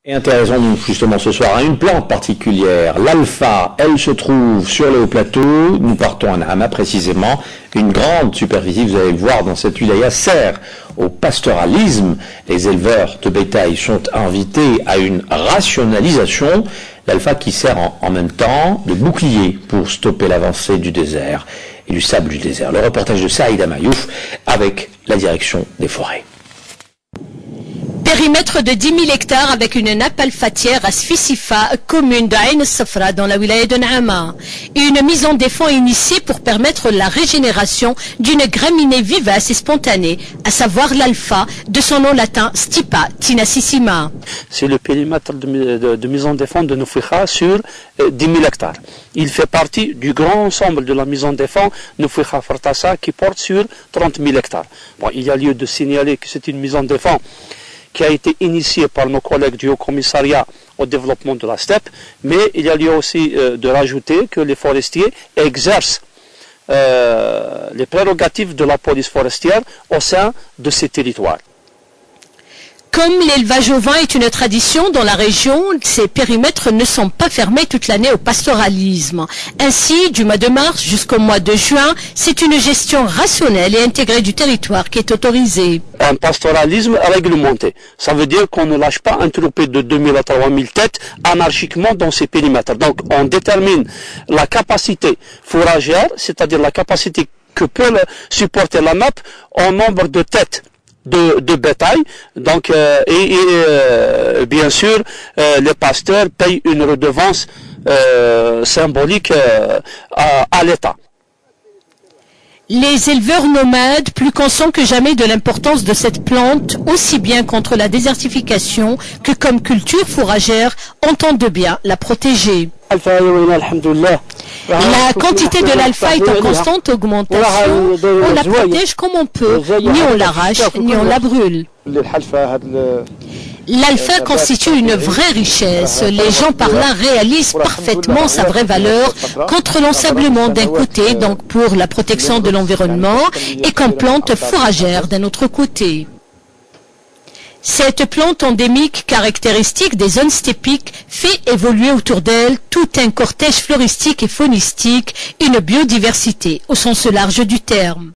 Et intéressons-nous justement ce soir à une plante particulière, l'alpha. Elle se trouve sur le haut plateau. Nous partons à Nahama précisément. Une grande superficie, vous allez le voir dans cette wilaya, sert au pastoralisme. Les éleveurs de bétail sont invités à une rationalisation. L'alpha qui sert en même temps de bouclier pour stopper l'avancée du désert et du sable du désert. Le reportage de Saïda Mayouf avec la direction des forêts. Périmètre de 10 000 hectares avec une nappe alphatière à Sfisifa, commune de Ain Safra dans la wilaya de Nahama. Et une mise en défense initiée pour permettre la régénération d'une graminée vivace et spontanée, à savoir l'alpha, de son nom latin Stipa tinacissima. C'est le périmètre de mise en défense de Nufouikha sur 10 000 hectares. Il fait partie du grand ensemble de la mise en défense Nufouikha Fartassa qui porte sur 30 000 hectares. Bon, il y a lieu de signaler que c'est une mise en défense qui a été initié par nos collègues du Haut Commissariat au développement de la steppe, mais il y a lieu aussi de rajouter que les forestiers exercent les prérogatives de la police forestière au sein de ces territoires. Comme l'élevage au vin est une tradition dans la région, ces périmètres ne sont pas fermés toute l'année au pastoralisme. Ainsi, du mois de mars jusqu'au mois de juin, c'est une gestion rationnelle et intégrée du territoire qui est autorisée. Un pastoralisme réglementé. Ça veut dire qu'on ne lâche pas un troupeau de 2000 à 3000 têtes anarchiquement dans ces périmètres. Donc on détermine la capacité fourragère, c'est-à-dire la capacité que peut supporter la nappe en nombre de têtes de bétail, donc bien sûr les pasteurs payent une redevance symbolique à l'État. Les éleveurs nomades, plus conscients que jamais de l'importance de cette plante, aussi bien contre la désertification que comme culture fourragère, entendent bien la protéger. La quantité de l'alpha est en constante augmentation. On la protège comme on peut, ni on l'arrache, ni on la brûle. L'alpha constitue une vraie richesse. Les gens par là réalisent parfaitement sa vraie valeur contre l'ensablement d'un côté, donc pour la protection de l'environnement, et comme plante fourragère d'un autre côté. Cette plante endémique caractéristique des zones steppiques fait évoluer autour d'elle tout un cortège floristique et faunistique, une biodiversité au sens large du terme.